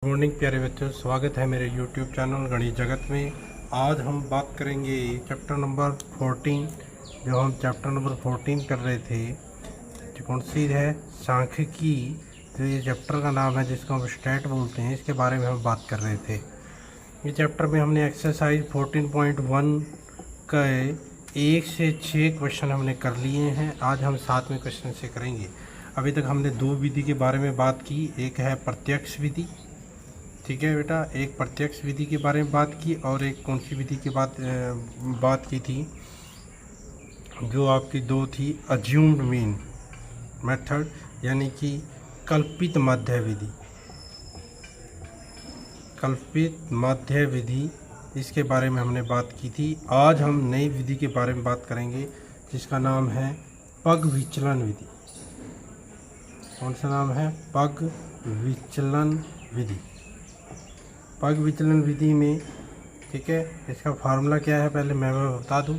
Good morning प्यारे बच्चों, स्वागत है मेरे YouTube चैनल गणित जगत में। आज हम बात करेंगे चैप्टर नंबर 14। जो हम चैप्टर नंबर 14 कर रहे थे, जो कौन सी है, सांख्यिकी। जो ये चैप्टर का नाम है, जिसको हम स्टैट बोलते हैं, इसके बारे में हम बात कर रहे थे। ये चैप्टर में हमने एक्सरसाइज 14.1 का 1 से 6 क्वेश्चन हमने कर लिए हैं। आज हम 7वें क्वेश्चन से करेंगे। अभी तक हमने दो विधि के बारे में बात की। एक है प्रत्यक्ष विधि, ठीक है बेटा, एक प्रत्यक्ष विधि के बारे में बात की, और एक कौन सी विधि की बात की थी, जो आपकी दो थी, अज्यूम्ड मीन मेथड, यानी कि कल्पित मध्य विधि। कल्पित मध्य विधि, इसके बारे में हमने बात की थी। आज हम नई विधि के बारे में बात करेंगे, जिसका नाम है पग विचलन विधि। कौन सा नाम है? पग विचलन विधि। पग विचलन विधि में, ठीक है, इसका फार्मूला क्या है पहले मैं बता दूं।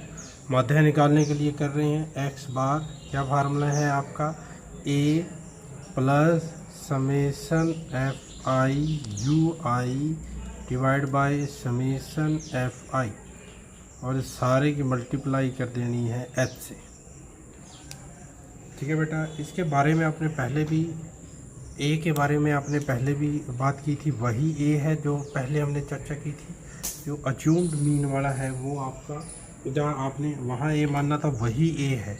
मध्य निकालने के लिए कर रहे हैं एक्स बार। क्या फार्मूला है आपका? A plus summation f i u i divide by summation f i, और सारे की मल्टीप्लाई कर देनी है एच से। ठीक है बेटा, इसके बारे में आपने पहले भी, ए के बारे में आपने पहले भी बात की थी। वही ए है जो पहले हमने चर्चा की थी। जो अज्यूम्ड मीन वाला है वो आपका, जहाँ आपने वहाँ ए मानना था, वही ए है।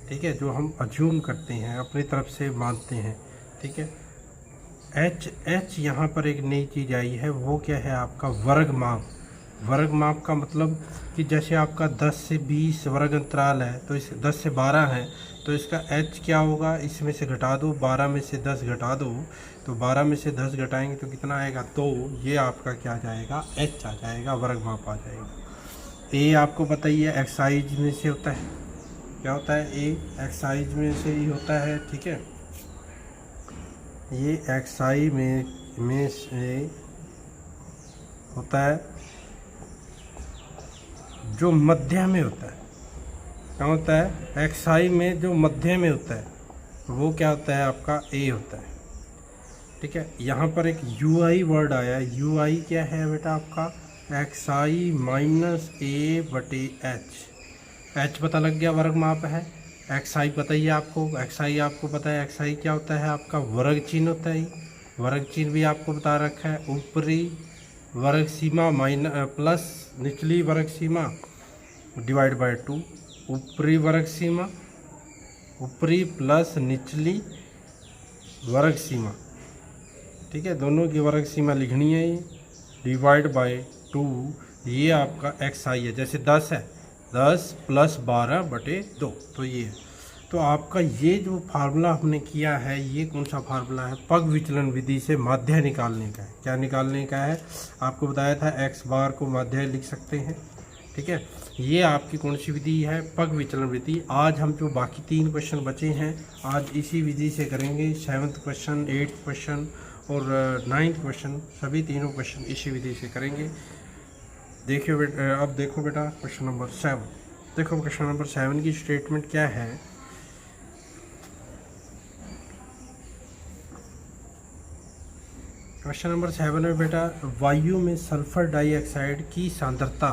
ठीक है, जो हम अज्यूम करते हैं, अपनी तरफ से मानते हैं। ठीक है, एच यहाँ पर एक नई चीज़ आई है। वो क्या है आपका? वर्ग माप। वर्ग माप का मतलब कि जैसे आपका 10 से 20 वर्ग अंतराल है, तो इस 10 से 12 है, तो इसका एच क्या होगा? इसमें से घटा दो, 12 में से 10 घटा दो, तो 12 में से 10 घटाएंगे तो कितना आएगा? तो ये आपका क्या आ जाएगा? एच आ जाएगा, वर्ग माप आ जाएगा। ए आपको बताइए एक्साइज में से होता है। क्या होता है? ए एक्साइज में से ही होता है। ठीक है, ये एक्साई में से होता है, जो मध्य में होता है। क्या होता है? एक्साई में जो मध्य में होता है, वो क्या होता है आपका? ए होता है। ठीक है, यहाँ पर एक यू आई वर्ड आया है। यू आई क्या है बेटा आपका? एक्साई माइनस ए बटे एच। एच पता लग गया, वर्ग माप है। एक्साई पता ही है आपको, एक्साई आपको पता है। एक्साई क्या होता है आपका? वर्ग चिन्ह होता है। वर्ग चिन्ह भी आपको बता रखा है। ऊपरी वर्ग सीमा प्लस निचली वर्ग सीमा डिवाइड बाय 2। ऊपरी वर्ग सीमा, ऊपरी प्लस निचली वर्ग सीमा, ठीक है, दोनों की वर्ग सीमा लिखनी है। ये डिवाइड बाय 2, ये आपका एक्स आई है। जैसे 10 है, 10 प्लस 12 बटे 2, तो ये है। तो आपका ये जो फार्मूला हमने किया है, ये कौन सा फार्मूला है? पग विचलन विधि से माध्य निकालने का है। क्या निकालने का है? आपको बताया था एक्स बार को माध्य लिख सकते हैं। ठीक है, ये आपकी कौन सी विधि है? पग विचलन विधि। आज हम जो बाकी 3 क्वेश्चन बचे हैं, आज इसी विधि से करेंगे। 7th क्वेश्चन, 8th क्वेश्चन और 9th क्वेश्चन, सभी तीनों क्वेश्चन इसी विधि से करेंगे। देखिए बेटा, अब देखो बेटा क्वेश्चन नंबर 7। देखो क्वेश्चन नंबर 7 की स्टेटमेंट क्या है। क्वेश्चन नंबर 7 में बेटा, वायु में सल्फर डाइऑक्साइड की सांद्रता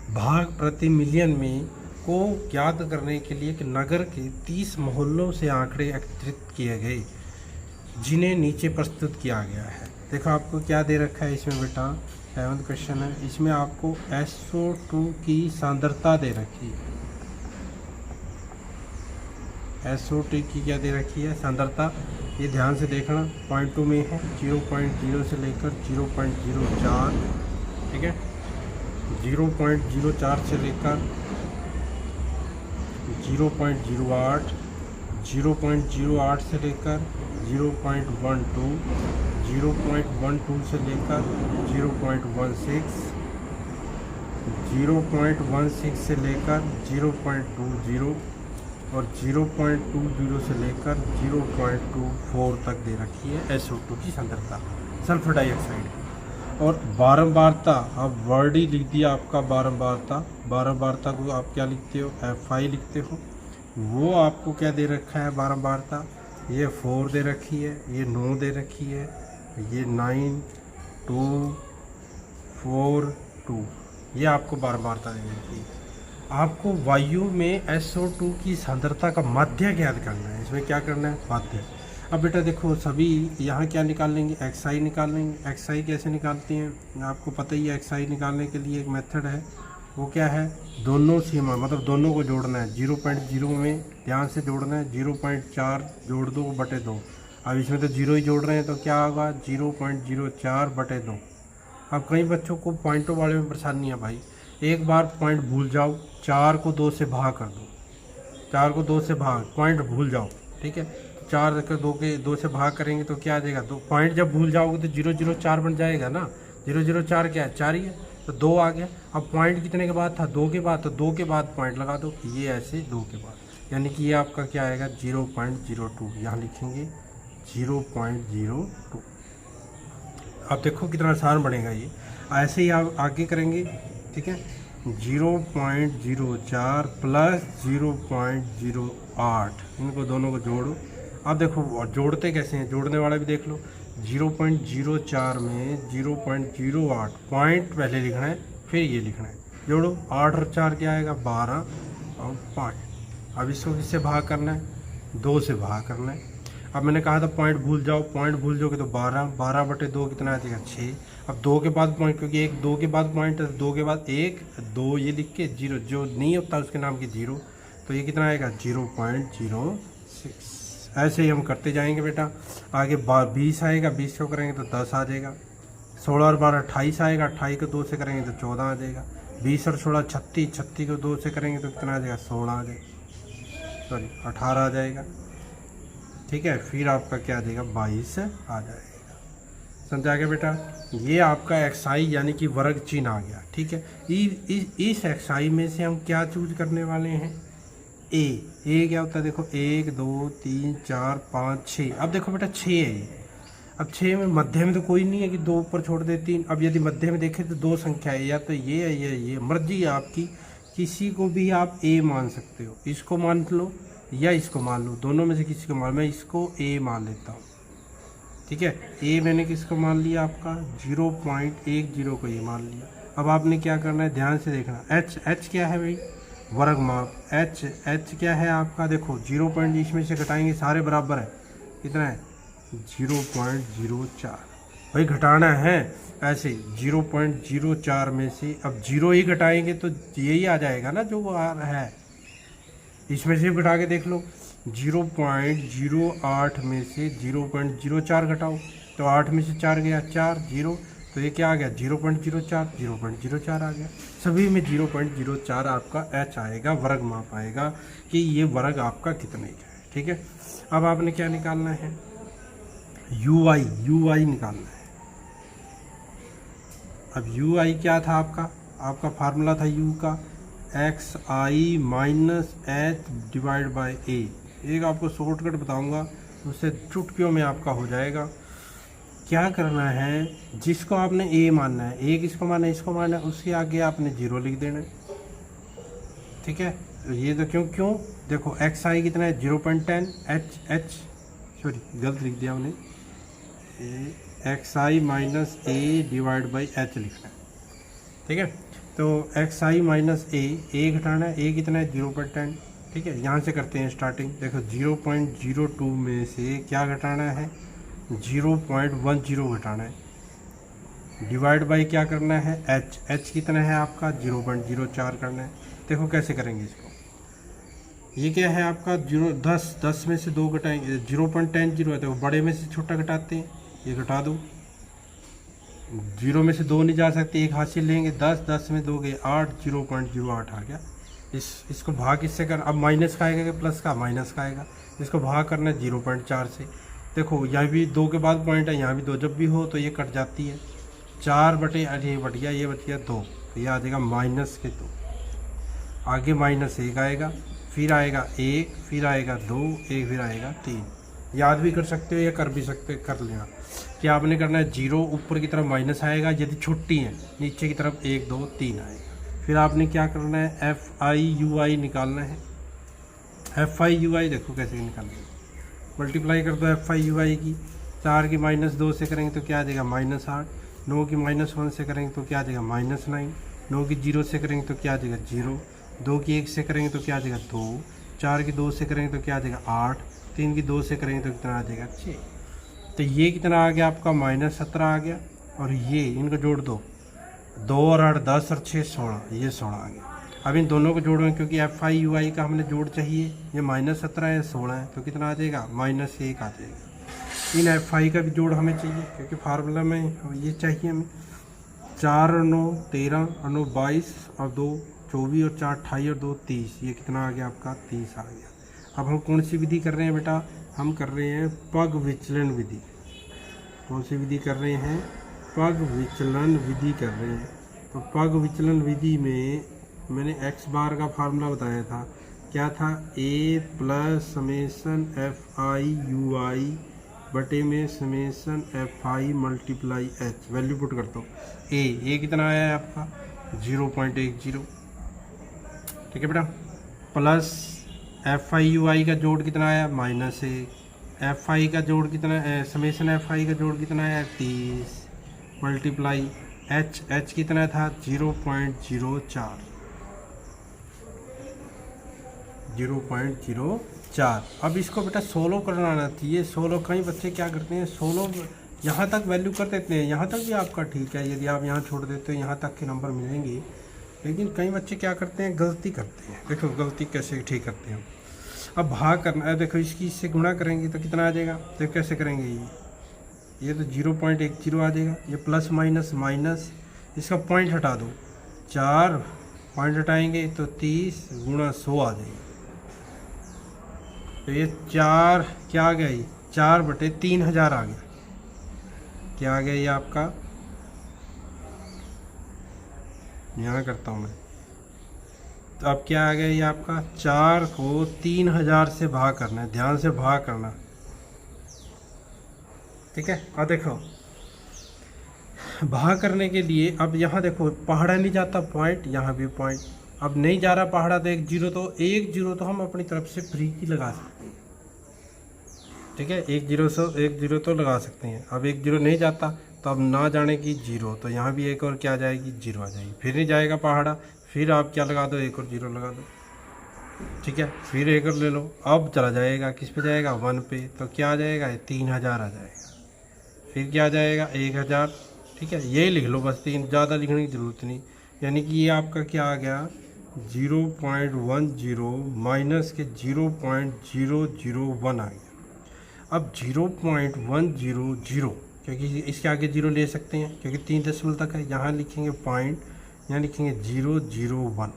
भाग प्रति मिलियन में को ज्ञात करने के लिए नगर के 30 मोहल्लों से आंकड़े एकत्रित किए गए, जिन्हें नीचे प्रस्तुत किया गया है। देखो आपको क्या दे रखा है इसमें बेटा, 7th क्वेश्चन है। इसमें आपको SO2 की सांद्रता दे रखी है। SO2 की क्या दे रखी है? सांद्रता। ये ध्यान से देखना, पॉइंट 2 में है। 0.0 से लेकर 0.04, ठीक है, 0.04 से लेकर 0.08, 0.08 से लेकर 0.12, 0.12 से लेकर 0.16, 0.16 से लेकर 0.20 और 0.20 से लेकर 0.24 तक दे रखी है SO2 की सांद्रता सल्फर डाइऑक्साइड की। और बारंबारता, अब वर्ड ही लिख दिया आपका बारंबारता। बारंबारता को आप क्या लिखते हो? FI लिखते हो। वो आपको क्या दे रखा है बारंबारता? ये 4 दे रखी है, ये 9 दे रखी है, ये 9 2 4 2, ये आपको बार बार देनी चाहिए। आपको वायु में SO2 की सांद्रता का माध्य ज्ञात करना है। इसमें क्या करना है, माध्य। अब बेटा देखो सभी यहाँ क्या निकाल लेंगे, XI निकाल लेंगे। XI कैसे निकालते हैं आपको पता ही है। XI निकालने के लिए एक मेथड है, वो क्या है, दोनों सीमा मतलब दोनों को जोड़ना है। 0.0 में ध्यान से जोड़ना है, 0.4 जोड़ दो बटे 2। अब इसमें तो 0 ही जोड़ रहे हैं तो क्या होगा, 0.04 बटे 2। अब कई बच्चों को पॉइंटों वाले में परेशानी है भाई, एक बार पॉइंट भूल जाओ, 4 को 2 से भाग कर दो, 4 को 2 से भाग, पॉइंट भूल जाओ, ठीक है। 4 को 2 से भाग करेंगे तो क्या आ जाएगा, 2 पॉइंट जब भूल जाओगे तो 004 बन जाएगा ना। 004 क्या है, 4 ही है, तो 2 आ गया। अब पॉइंट कितने के बाद था, 2 के बाद, तो 2 के बाद पॉइंट लगा दो, ये ऐसे 2 के बाद, यानी कि ये आपका क्या आएगा 0.02, यहाँ लिखेंगे 0.02। अब देखो कितना आसान बनेगा ये, ऐसे ही आप आगे करेंगे, ठीक है। 0.04 प्लस 0.08, इनको दोनों को जोड़ो। अब देखो और जोड़ते कैसे हैं, जोड़ने वाला भी देख लो। 0.04 में 0.08 पॉइंट पहले लिखना है, फिर ये लिखना है, जोड़ो। 8 और 4 क्या आएगा, 12 और 5। अब इसको किससे भाग करना है, 2 से भाग करना है। अब मैंने कहा था पॉइंट भूल जाओ, पॉइंट भूल जाओगे तो 12 बटे 2 कितना आ जाएगा, 6। अब 2 के बाद पॉइंट, क्योंकि 2 के बाद पॉइंट है, 2 के बाद 1 2 ये लिख के 0 जो नहीं होता उसके नाम की 0, तो ये कितना आएगा 0.06। ऐसे ही हम करते जाएंगे बेटा। आगे 20 आएगा, 20 को करेंगे तो 10 आ जाएगा। 16 और 12 28 आएगा, 28 को 2 से करेंगे तो 14 आ जाएगा। 20 और 16 36, 36 को 2 से करेंगे तो कितना आ जाएगा, 16 आ जाएगा, सॉरी 18 आ जाएगा, ठीक है। फिर आपका क्या आ जाएगा, 22 आ जाएगा। समझा गया बेटा। ये आपका XI यानी कि वर्ग चिन्ह आ गया, ठीक है। इस XI में से हम क्या चूज करने वाले हैं, ए क्या होता है, देखो 1 2 3 4 5 6। अब देखो बेटा 6 है ये। अब 6 में मध्य में तो कोई नहीं है कि 2 ऊपर छोड़ दे 3। अब यदि मध्य में देखें तो 2 संख्या है, या तो ये है या ये, मर्जी है आपकी, किसी को भी आप A मान सकते हो। इसको मान लो या इसको मान लो, दोनों में से किसी को मान। मैं इसको A मान लेता हूँ, ठीक है। A मैंने किसको मान लिया, आपका 0.10 को A मान लिया। अब आपने क्या करना है, ध्यान से देखना। H क्या है भाई, वर्ग माप। H क्या है आपका, देखो 0 पॉइंट इसमें से घटाएंगे, सारे बराबर है, कितना है 0.04। भाई घटाना है ऐसे 0.04 में से, अब 0 ही घटाएंगे तो यही आ जाएगा ना जो आ रहा है। इसमें से घटा के देख लो, 0.08 में से 0.04 घटाओ तो 8 में से 4 गया, 4 0, तो ये क्या आ गया 0.04 आ गया। सभी में 0.04 आपका H आएगा, वर्ग माप आएगा कि ये वर्ग आपका कितने का है, ठीक है। अब आपने क्या निकालना है, UI निकालना है। अब UI क्या था आपका फार्मूला था U का XI minus H divide by A। एक आपको शॉर्टकट बताऊंगा, उससे चुटकियों में आपका हो जाएगा। क्या करना है, जिसको आपने A मानना है, A किसको मानना है, इसको मानना है, उसके आगे आपने 0 लिख देना है, ठीक है। ये तो क्यों देखो XI कितना है 0.10, H सॉरी गलत लिख दिया हमने, XI minus A divide by H लिखना है, ठीक है। तो XI माइनस A घटाना है, A कितना है 0.10, ठीक है। यहाँ से करते हैं स्टार्टिंग। देखो 0.02 में से क्या घटाना है, 0.10 घटाना है, डिवाइड बाई क्या करना है H कितना है आपका 0.04 करना है। देखो कैसे करेंगे इसको, ये क्या है आपका 10 में से 2 घटाएंगे, 0.10 है, तो बड़े में से छोटा घटाते हैं, ये घटा दो। 0 में से 2 नहीं जा सकते, एक हासिल लेंगे, 10 में 2 गए 8, 0.08 आ गया। इसको भाग किससे कर, अब माइनस का आएगा कि प्लस का, माइनस का आएगा। इसको भाग करना है 0.4 से। देखो यहाँ भी 2 के बाद पॉइंट है, यहाँ भी 2, जब भी हो तो ये कट जाती है, 4 बटे 8 ये बट गया, ये बच गया 2, तो ये आ जाएगा माइनस के 2। आगे -1 आएगा, फिर आएगा 1, फिर आएगा 2, 1 फिर आएगा 3। याद भी कर सकते हो या कर भी सकते हो, कर लेना। क्या आपने करना है, 0 ऊपर की तरफ माइनस आएगा, यदि छुट्टी है नीचे की तरफ 1 2 3 आएगा। फिर आपने क्या करना है, FI निकालना है। FI देखो कैसे निकालना है, मल्टीप्लाई कर दो FI की, 4 की -2 से करेंगे तो क्या आ जाएगा -8, 9 की -1 से करेंगे तो क्या आ जाएगा -9, 9 की 0 से करेंगे तो क्या आ जाएगा 0, 2 की 1 से करेंगे तो क्या आ जाएगा 2, 4 की 2 से करेंगे तो क्या आ जाएगा 8, 3 की 2 से करेंगे तो कितना आ जाएगा 6। तो ये कितना आ गया आपका -17 आ गया। और ये इनको जोड़ दो, 2 और 8 10 और 6 16, ये 16 आ गया। अब इन दोनों को जोड़ें क्योंकि FI/UI का हमने जोड़ चाहिए, ये -17 है 16 है तो कितना आ जाएगा -1 आ जाएगा। इन FI का भी जोड़ हमें चाहिए क्योंकि फार्मूला में ये चाहिए हमें। 4 और 9 13 और 9 22 और 2 24 और 4 28 और 2 30, ये कितना आ गया आपका 30 आ गया। अब हम कौन सी विधि कर रहे हैं बेटा, हम कर रहे हैं पग विचलन विधि। कौन सी विधि कर रहे हैं, पग विचलन विधि कर रहे हैं। तो पग विचलन विधि में मैंने x बार का फार्मूला बताया था, क्या था, a प्लस समेसन FI/UI बटे में summation FI multiply h। Value put करता हूँ, a कितना आया है आपका 0.10, ठीक है बेटा, प्लस FI/UI का जोड़ कितना आया -1, FI का जोड़ कितना, समेसन FI का जोड़ कितना आया 30 मल्टीप्लाई h कितना था 0.04, 0.04। अब इसको बेटा 16 करना आना चाहिए। 16 कई बच्चे क्या करते हैं, 16 यहाँ तक वैल्यू कर देते हैं, यहाँ तक भी आपका ठीक है, यदि आप यहाँ छोड़ देते हो यहाँ तक के नंबर मिलेंगे। लेकिन कई बच्चे क्या करते हैं, गलती करते हैं। देखो गलती कैसे ठीक करते हैं। अब भाग करना है, देखो इसकी इससे गुणा करेंगे तो कितना आ जाएगा, तो कैसे करेंगे, ये तो 0.10 आ जाएगा, ये प्लस माइनस माइनस, इसका पॉइंट हटा दो, 4 पॉइंट हटाएंगे तो 30 गुणा 100 आ जाएगा। तो ये 4 क्या आ गया, ये 4/3000 आ गया। क्या आ गया ये आपका, यहाँ करता हूँ मैं, तो अब क्या आ गया ये आपका, 4 को 3000 से भाग करना है, ध्यान से भाग करना, ठीक है। और देखो भाग करने के लिए अब यहाँ देखो पहाड़ा नहीं जाता पॉइंट, यहाँ भी पॉइंट, अब नहीं जा रहा पहाड़ा तो 1 जीरो तो हम अपनी तरफ से फ्री की लगा सकते हैं, ठीक है। 1 जीरो तो लगा सकते हैं। अब 1 जीरो नहीं जाता तो अब ना जाने की 0, तो यहाँ भी एक और क्या आ जाएगी 0 आ जाएगी। फिर नहीं जाएगा पहाड़ा, फिर आप क्या लगा दो, एक और 0 लगा दो, ठीक है। फिर एक और ले लो, अब चला जाएगा किस पे जाएगा 1 पे, तो क्या आ जाएगा 3000 आ जाएगा। फिर क्या आ जाएगा 1000, ठीक है। ये लिख लो बस, 3 ज़्यादा लिखने की ज़रूरत नहीं। यानी कि ये आपका क्या आ गया 0.10 माइनस के 0.001 आ गया। अब 0.100, क्योंकि इसके आगे 0 ले सकते हैं क्योंकि 3 दशमलव तक है, यहाँ लिखेंगे पॉइंट, यहाँ लिखेंगे 001,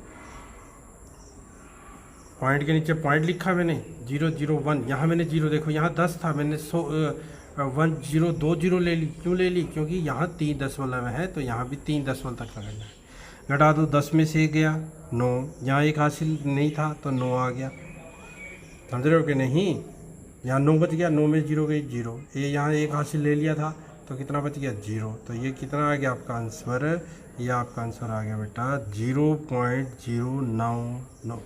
पॉइंट के नीचे पॉइंट लिखा मैंने 001, यहाँ मैंने 0 देखो यहाँ 10 था, मैंने 1020 ले ली। क्यों ले ली, क्योंकि यहाँ 3 दशमलव है तो यहाँ भी 3 दशमलव तक लगाना है। घटा दो, 10 में से 1 गया 9, यहाँ 1 हासिल नहीं था तो 9 आ गया, समझ रहे हो कि नहीं। यहाँ 9 बच गया, 9 में 0 गई 0, ये यहाँ 1 हासिल ले लिया था तो कितना बच गया 0। तो ये कितना आ गया आपका आंसर, ये आपका आंसर आ गया बेटा 0.099,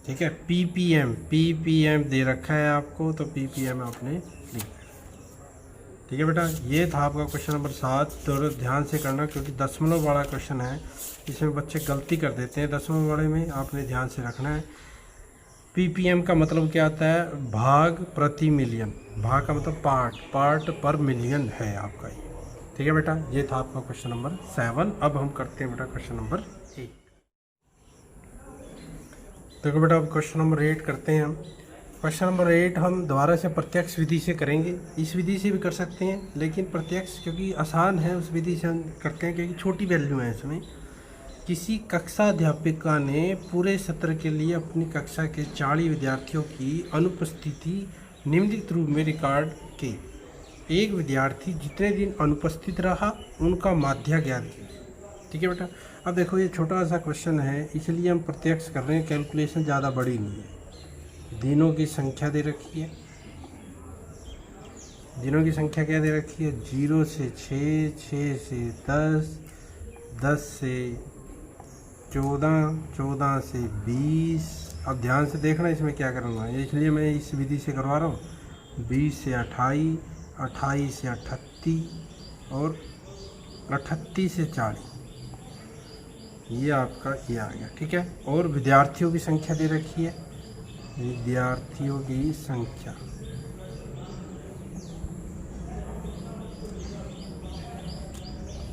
ठीक है। पीपीएम दे रखा है आपको, तो पीपीएम आपने लिख, ठीक है बेटा। ये था आपका क्वेश्चन नंबर 7। तो ध्यान से करना क्योंकि दशमलव वाला क्वेश्चन है, इसमें बच्चे गलती कर देते हैं। दशमलव वाले में आपने ध्यान से रखना है। पीपीएम का मतलब क्या आता है, भाग प्रति मिलियन, भाग का मतलब पार्ट पर मिलियन है आपका ये, ठीक है बेटा। ये था आपका क्वेश्चन नंबर 7। अब हम करते हैं बेटा क्वेश्चन नंबर 8। देखो बेटा अब क्वेश्चन नंबर 8 करते हैं हम। क्वेश्चन नंबर 8 हम दोबारा से प्रत्यक्ष विधि से करेंगे। इस विधि से भी कर सकते हैं लेकिन प्रत्यक्ष क्योंकि आसान है उस विधि से हम करते हैं क्योंकि छोटी वैल्यू है इसमें। किसी कक्षा अध्यापिका ने पूरे सत्र के लिए अपनी कक्षा के 40 विद्यार्थियों की अनुपस्थिति निम्नलिखित रूप में रिकॉर्ड की। एक विद्यार्थी जितने दिन अनुपस्थित रहा उनका माध्य ज्ञात कीजिए, ठीक है बेटा। अब देखो ये छोटा सा क्वेश्चन है इसलिए हम प्रत्यक्ष कर रहे हैं, कैलकुलेशन ज़्यादा बड़ी नहीं है। दिनों की संख्या दे रखी है, दिनों की संख्या क्या दे रखी है, 0 से 6, 6 से 10, 10 से 14, 14 से 20। अब ध्यान से देखना इसमें क्या करना है, इसलिए मैं इस विधि से करवा रहा हूँ। 20 से 28, 28 से 38 और 38 से 40, ये आपका ये आ गया। ठीक है, और विद्यार्थियों की संख्या दे रखी है, विद्यार्थियों की संख्या,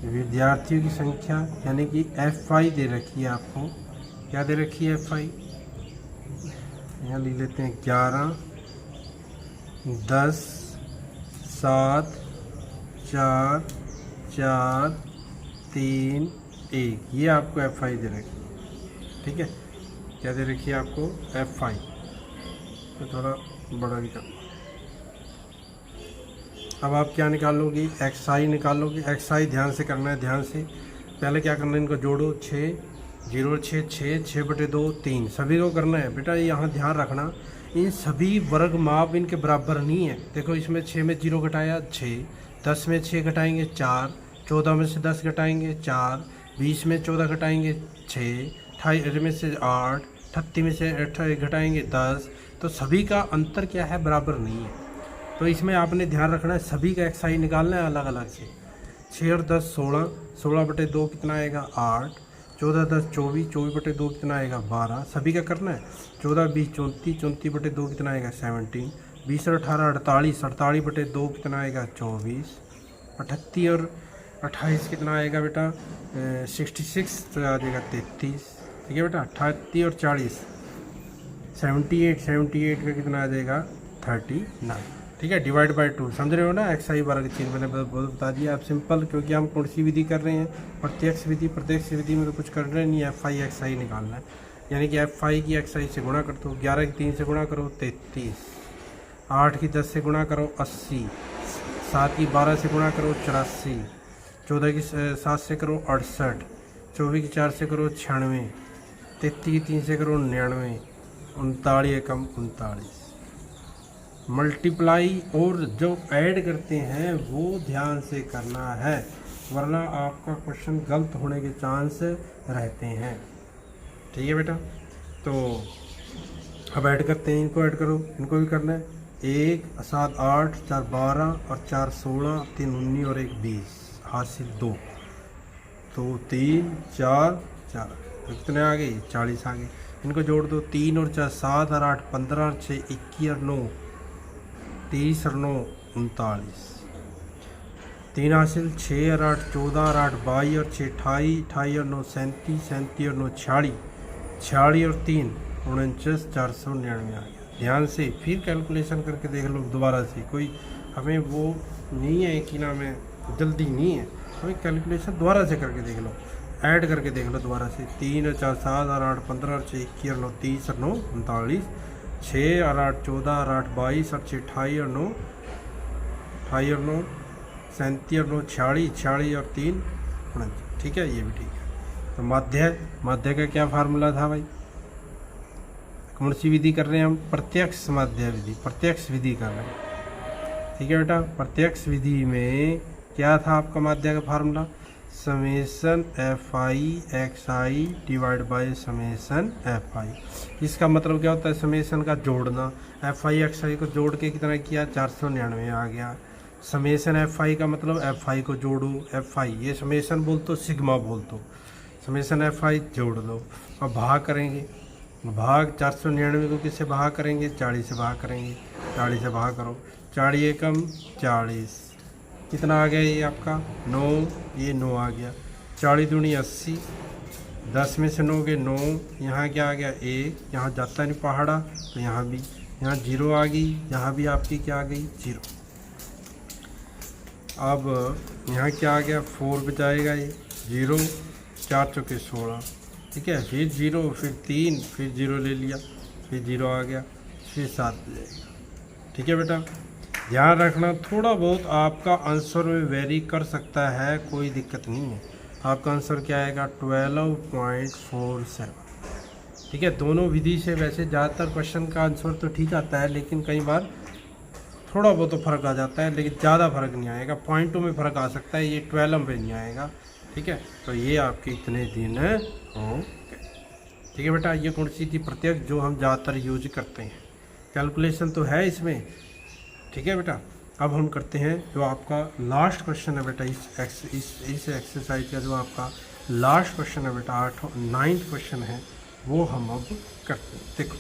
विद्यार्थियों की संख्या यानी कि FI दे रखी है आपको। क्या दे रखी है FI? यहाँ लिख लेते हैं 11, 10, 7, 4, 4, 3, 1, ये आपको FI दे रखी है। ठीक है, क्या दे रखी है आपको? FI। तो थोड़ा बड़ा भी कर, अब आप क्या निकालोगे? XI निकालोगे। XI ध्यान से करना है, ध्यान से। पहले क्या करना है, इनको जोड़ो। 6, 0, 6, 6, 6/2, 3, सभी को करना है बेटा। यहाँ ध्यान रखना, इन सभी वर्ग माप इनके बराबर नहीं है। देखो इसमें 6 में 0 घटाया 6, 10 में 6 घटाएंगे 4, 14 में से 10 घटाएंगे 4, 20 में 14 घटाएंगे 6, 28 में से 8, 38 में से 28 घटाएंगे 10। तो सभी का अंतर क्या है? बराबर नहीं है। तो इसमें आपने ध्यान रखना है, सभी का XI निकालना है अलग अलग से। 6 और 10 16, 16/2 कितना आएगा? 8, 14, 10 24, 24/2 कितना आएगा? 12, सभी का करना है। 14, 20 34, 34/2 कितना आएगा? 17, 20 और 18 48, 48/2 कितना आएगा? 24, 38 और 28 कितना आएगा बेटा? 66, तो आ जाएगा 33। ठीक है बेटा, 38 और 40 78, 78 का कितना आ जाएगा? 39। ठीक है, डिवाइड बाय 2, समझ रहे हो ना? XI वर्ग चिन्ह मैंने बता दिया आप, सिंपल, क्योंकि हम कौन सी विधि कर रहे हैं? प्रत्यक्ष विधि। प्रत्यक्ष विधि में तो कुछ कर रहे नहीं, FI XI निकालना है। यानी कि FI की XI से गुणा कर दो। 11 की 3 से गुणा करो 33, 8 की 10 से गुणा करो 80, 7 की 12 से गुणा करो 84, 14 की 7 से करो 68, 24 की 4 से करो 96, 33 की 3 से करो 99, 39 एकम 39। मल्टीप्लाई और जो ऐड करते हैं वो ध्यान से करना है, वरना आपका क्वेश्चन गलत होने के चांस रहते हैं। ठीक है बेटा, तो अब ऐड करते हैं, इनको ऐड करो, इनको भी करना है। 1, 7, 8, 4, 12 और 4, 16, 3, 19 और 1, 20, हासिल 2, तो 3, 4, 4, कितने आ गए? 40 आ गए। इनको जोड़ दो। 3 और 4 7 और 8 15 और 6 21 और 9 30 और 9 39, 3 हासिल। 6 और 8 14 और 8 22 और 6 28, 28 और 9 37, 37 और 9 46, 46 और 3 49, 499 आ गया। ध्यान से फिर कैलकुलेशन करके देख लो दोबारा से, कोई हमें वो नहीं है कि ना, हमें जल्दी नहीं है, हमें कैलकुलेशन दोबारा से करके देख लो, ऐड करके देख लो दोबारा से। 3 और 4 7 और 8 15 और 6 21 और 9 30 और 9 39, 6 और 8 14 और 8 22 और 6 28 और 9 28 और 9 37 और 9 46, 46 और 3 49। ठीक है, ये भी ठीक है। तो माध्य का क्या फार्मूला था भाई? कौन सी विधि कर रहे हैं हम? प्रत्यक्ष माध्य विधि, प्रत्यक्ष विधि कर रहे हैं। ठीक है बेटा, प्रत्यक्ष विधि में क्या था आपका माध्य का formula? Summation FI XI divide by summation FI। इसका मतलब क्या होता है? समेसन का जोड़ना। FI XI को जोड़ के कितना किया? 499 आ गया। समेसन FI का मतलब FI को जोड़ो, FI, ये समेसन बोल तो सिग्मा बोल तो, समेसन FI जोड़ दो। अब भाग करेंगे, भाग 499 को किससे भाग करेंगे? 40 से भाग करेंगे, 40 से भाग करो, 40 एकम 40, कितना आ गया ये आपका? 9, ये 9 आ गया। 40 दूनी 80, 10 में से 9 के 9, यहाँ क्या आ गया? 1, यहाँ जाता नहीं पहाड़ा, तो यहाँ भी, यहाँ 0 आ गई, यहाँ भी आपकी क्या आ गई? 0। अब यहाँ क्या आ गया? 4 बचाएगा ये, 0, 4 चौके 16, ठीक है, फिर 0, फिर 3, फिर 0 ले लिया, फिर 0 आ गया, फिर 7 बजाएगा। ठीक है बेटा, ध्यान रखना, थोड़ा बहुत आपका आंसर में वेरी कर सकता है, कोई दिक्कत नहीं है। आपका आंसर क्या आएगा? 12.47। ठीक है, दोनों विधि से वैसे ज़्यादातर क्वेश्चन का आंसर तो ठीक आता है, लेकिन कई बार थोड़ा बहुत तो फर्क आ जाता है, लेकिन ज़्यादा फर्क नहीं आएगा, पॉइंटों में फ़र्क आ सकता है, ये 12 पे नहीं आएगा। ठीक है, तो ये आपके इतने दिन हो गए। ठीक है बेटा, ये कौन सी थी? प्रत्यक्ष, जो हम ज़्यादातर यूज करते हैं। कैलकुलेशन तो है इसमें, ठीक है बेटा। अब हम करते हैं जो आपका लास्ट क्वेश्चन है बेटा इस एक्सरसाइज का, जो आपका लास्ट क्वेश्चन है बेटा 9th क्वेश्चन है, वो हम अब करते हैं।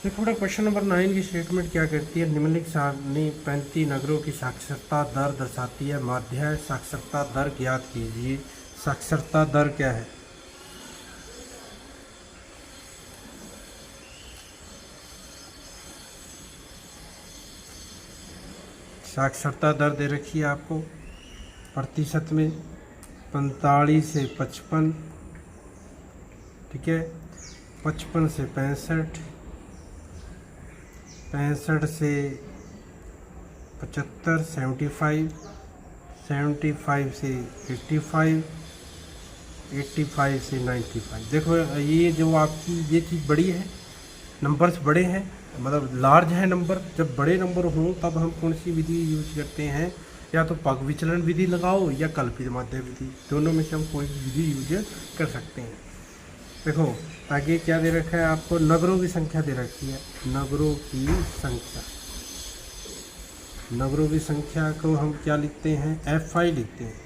देखो बेटा क्वेश्चन नंबर 9 की स्टेटमेंट क्या करती है, निम्नलिखित सारणी 35 नगरों की साक्षरता दर दर्शाती है, माध्य साक्षरता दर ज्ञात कीजिए। साक्षरता दर क्या है? साक्षरता दर दे रखी है आपको प्रतिशत में 45 से 55, ठीक है, 55 से 65, 65 से 75, 75, 75 से 85, 85 से 95। देखो ये जो आपकी ये चीज़ बड़ी है, नंबर्स बड़े हैं, मतलब लार्ज है नंबर। जब बड़े नंबर हों तब हम कौन सी विधि यूज करते हैं, या तो पग विचलन विधि लगाओ या कल्पित माध्य विधि, दोनों में से हम कोई विधि यूज कर सकते हैं। देखो आगे क्या दे रखा है आपको, नगरों की संख्या दे रखी है। नगरों की संख्या, नगरों की संख्या को हम क्या लिखते हैं, FI लिखते हैं,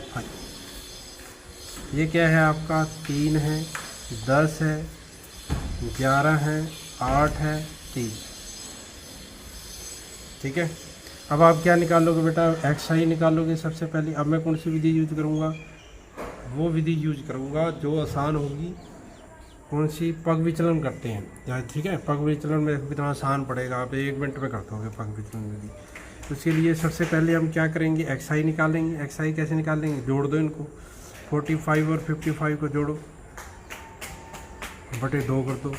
FI। ये क्या है आपका, 3 है, 10 है, 11 है, 8 है, 3, ठीक है। अब आप क्या निकालोगे बेटा, XI निकालोगे सबसे पहले। अब मैं कौन सी विधि यूज करूँगा, वो विधि यूज करूँगा जो आसान होगी। कौन सी, पग विचलन करते हैं, ठीक है। पग विचलन में कितना आसान पड़ेगा, आप 1 मिनट में कर दोगे पग विचलन विधि। उसके लिए सबसे पहले हम क्या करेंगे, XI निकालेंगे। XI कैसे निकालेंगे, जोड़ दो इनको, 45 और 55 को जोड़ो, बटे 2 कर दो,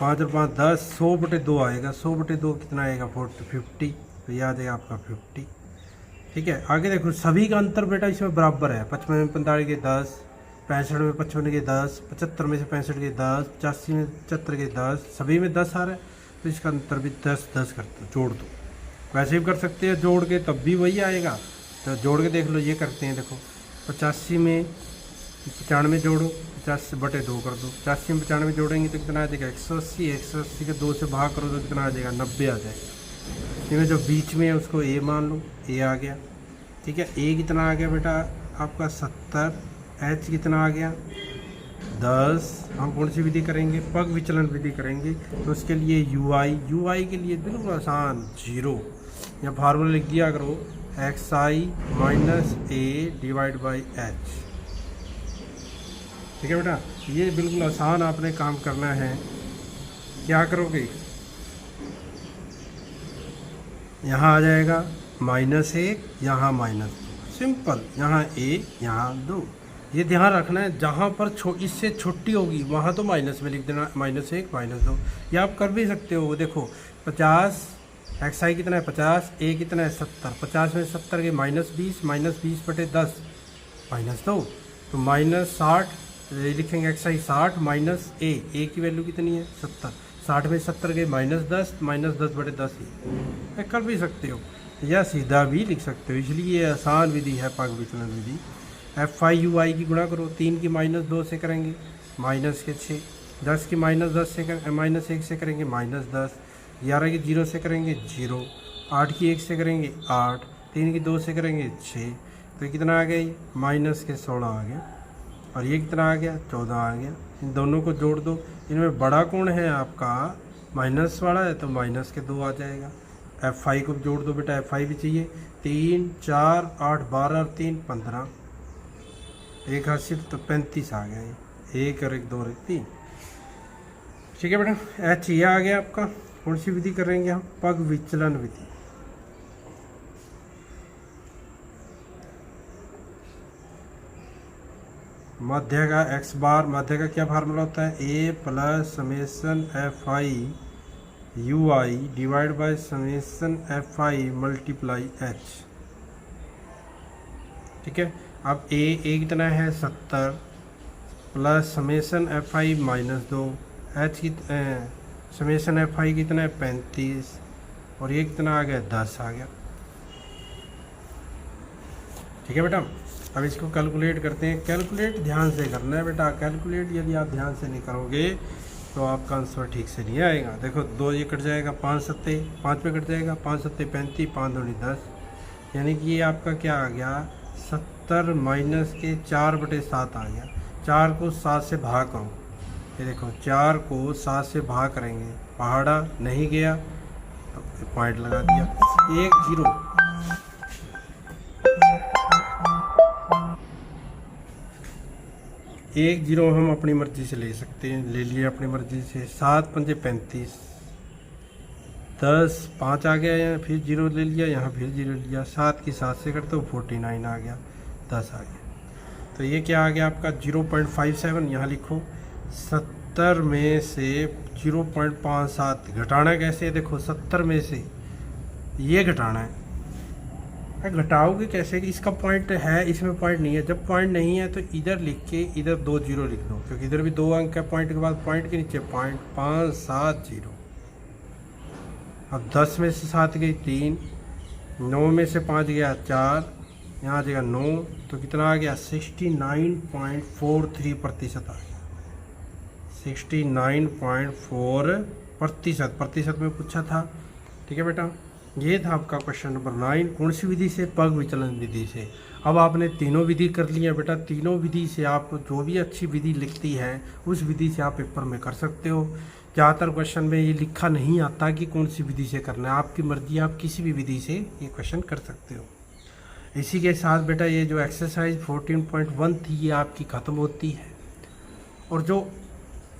5 और 5 10, 100 बटे 2 आएगा। 100 बटे 2 कितना आएगा, 50, तो याद है आपका 50, ठीक है। आगे देखो सभी का अंतर बेटा इसमें बराबर है, 55 में 45 के 10, 65 में 55 के 10, 75 में से 65 के 10, 85 में 75 के 10, सभी में 10 आ रहा है, तो इसका अंतर भी 10 10 कर दो, जोड़ दो। वैसे भी कर सकते हैं जोड़ के, तब भी वही आएगा। तो जोड़ के देख लो, ये करते हैं, देखो 85 में 95 जोड़ो, 50 बटे 2 कर दो। 85 में 95 जोड़ेंगे तो कितना आ जाएगा, 180। 180 के 2 से भाग करो तो कितना आ जाएगा, 90 आ जाएगा। इसमें जो बीच में है उसको A मान लो, A आ गया, ठीक है। A कितना आ गया बेटा आपका 70, H कितना आ गया 10। हम कौन सी विधि करेंगे, पग विचलन विधि करेंगे। तो उसके लिए UI के लिए बिल्कुल आसान, 0 या फार्मूला लिख दिया करो, XI minus A divide by H, ठीक है बेटा। ये बिल्कुल आसान आपने काम करना है। क्या करोगे, यहाँ आ जाएगा -1, यहाँ -2, सिंपल, यहाँ 1, यहाँ 2। ये ध्यान रखना है, जहाँ पर इससे छोटी होगी वहाँ तो माइनस में लिख देना, -1 -2। ये आप कर भी सकते हो। देखो 50, XI कितना है 50, A कितना है 70, 50 में 70 के -20, -20 बटे 10, -2, तो -60 लिखेंगे। XI 60 माइनस A की वैल्यू कितनी है 70, 60 में 70 के -10, -10 बटे 10 ही कर भी सकते हो, या सीधा भी लिख सकते हो। इसलिए ये आसान विधि है पग विचलन विधि। FI UI की गुणा करो, 3 की -2 से करेंगे माइनस के 6, 10 की -1 से करेंगे -10, 11 की 0 से करेंगे 0, 8 की 1 से करेंगे 8, 3 की 2 से करेंगे 6, तो कितना आ गया -16 आ गया। और ये कितना आ गया 14 आ गया। इन दोनों को जोड़ दो, इनमें बड़ा कौन है आपका, माइनस वाला है, तो माइनस के 2 आ जाएगा। FI को जोड़ दो बेटा, FI भी चाहिए, 3 4 8 12 और 3 15, 1 हाथ सिर्फ, तो 35 आ गया। ये 1 और 1 2 और 1 3, ठीक है बेटा। H ये आ गया आपका। कौन सी विधि करेंगे हम, पग विचलन विधि। मध्य का x बार, मध्य का क्या फार्मूला होता है, A plus summation FI UI divide by summation FI multiply H, ठीक है। अब A कितना है 70 प्लस समेसन FI -2, H की समेसन FI कितना है 35, और ये कितना आ गया 10 आ गया, ठीक है बेटा। अब इसको कैलकुलेट करते हैं। कैलकुलेट ध्यान से करना है बेटा, कैलकुलेट यदि आप ध्यान से नहीं करोगे तो आपका आंसर ठीक से नहीं आएगा। देखो 2 ये कट जाएगा, 5 सत्ते 5 पे कट जाएगा, 5 सत्ते 35, 5 दूनी 10, यानी कि ये आपका क्या आ गया 70 माइनस के 4/7 आ गया। 4 को 7 से भाग करो, ये देखो 4 को 7 से भाग करेंगे, पहाड़ा नहीं गया तो पॉइंट लगा दिया। 1 0 1 0 हम अपनी मर्जी से ले सकते हैं, ले लिए अपनी मर्जी से। 7 पंजे 35, 10 5 आ गया, यहाँ फिर 0 ले लिया, यहाँ फिर 0 लिया, 7 की 7 से करते हो 49 आ गया, 10 आ गया। तो ये क्या आ गया आपका 0.57, यहाँ लिखो 70 में से 0.57 घटाना कैसे, देखो 70 में से ये घटाना है, घटाओगे कैसे, इसका पॉइंट है इसमें पॉइंट नहीं है। जब पॉइंट नहीं है तो इधर लिख के इधर 2 0 लिख दो, क्योंकि इधर भी 2 अंक है, पॉइंट के बाद पॉइंट के नीचे पॉइंट, 5 7 0। अब 10 में से 7 गई 3, 9 में से 5 गया 4, यहाँ आ जाएगा 9, तो कितना आ गया 69.43% आ गया। 69.4% प्रतिशत में पूछा था। ठीक है बेटा, ये था आपका क्वेश्चन नंबर 9। कौन सी विधि से, पग विचलन विधि से। अब आपने तीनों विधि कर लिया बेटा, तीनों विधि से आप जो भी अच्छी विधि लिखती है उस विधि से आप पेपर में कर सकते हो। ज़्यादातर क्वेश्चन में ये लिखा नहीं आता कि कौन सी विधि से करना है, आपकी मर्जी, आप किसी भी विधि से ये क्वेश्चन कर सकते हो। इसी के साथ बेटा ये जो एक्सरसाइज 14.1 थी ये आपकी ख़त्म होती है, और जो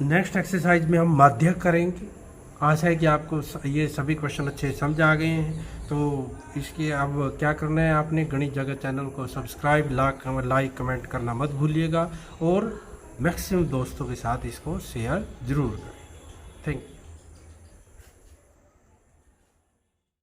नेक्स्ट एक्सरसाइज में हम माध्यक करेंगे। आशा है कि आपको ये सभी क्वेश्चन अच्छे समझ आ गए हैं। तो इसके अब क्या करना है, आपने गणित जगत चैनल को सब्सक्राइब, लाइक कमेंट करना मत भूलिएगा, और मैक्सिमम दोस्तों के साथ इसको शेयर ज़रूर करें। Thank you.